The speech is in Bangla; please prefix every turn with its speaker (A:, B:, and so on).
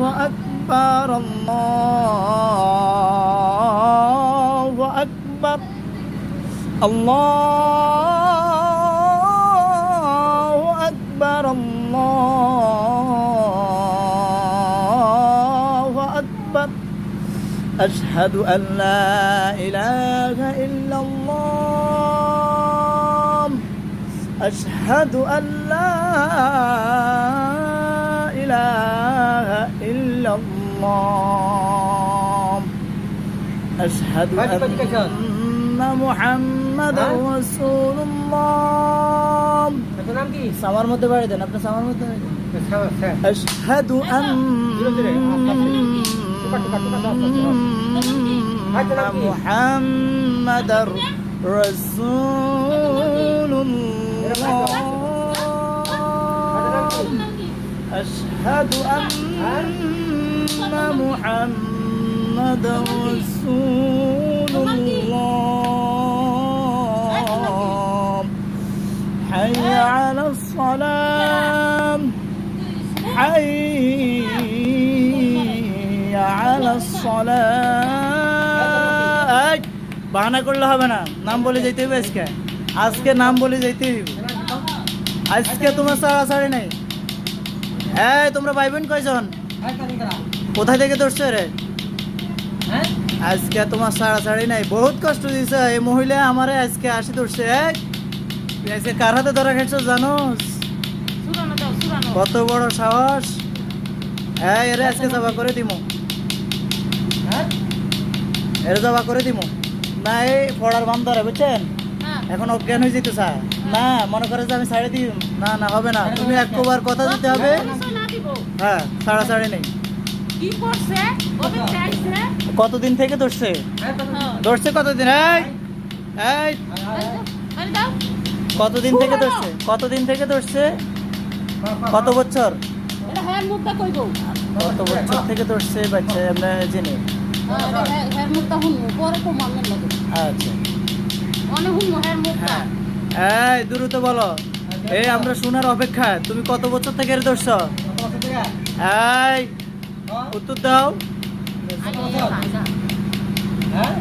A: أكبر الله أكبر الله أكبر الله أكبر أشهد أن لا إله إلا الله أشهد أن لا إله إلا الله أشهد أن محمد رسول الله সামার মধ্যে বাড়ি দেন আপনি সামার মধ্যে أشهد أن محمد رسول الله أشهد أن محمد رسول الله حي على الصلاة حي على الصلاة বাহানা করলে হবে না নাম বলে যেতে হবে আজকে নাম বলে যেতে হবে আজকে তোমার সাড়াসাড়ি নাই এই তোমরা ভাই বোন কয়জন কোথায় থেকে ধরছো রে আজকে তোমার সাড়াসাড়ি নাই বহুত কষ্ট দিছে এই মহিলা আমারে আজকে আসি ধরছে আজকে কার হাতে ধরা খেয়েছো জানোস কত বড় সাহস এরে আজকে জবা করে দিমু এরে জবা করে দিমু না এই পড়ার বাম ধরে বুঝছেন এখন অজ্ঞান হয়ে যেতে চায় না মনে করে যে আমি ছাড়ে দিই না না হবে না তুমি একবার কথা দিতে হবে হ্যাঁ সাড়াসাড়ি নেই কতদিন থেকে ধরছে ধরছে কতদিন এই কতদিন থেকে ধরছে কতদিন থেকে ধরছে কত বছর কত বছর থেকে ধরছে বাচ্চা আমরা জেনে আচ্ছা এই দ্রুত বলো এই আমরা শোনার অপেক্ষা তুমি কত বছর থেকে ধরছ এই উত্তর দাও
B: হ্যাঁ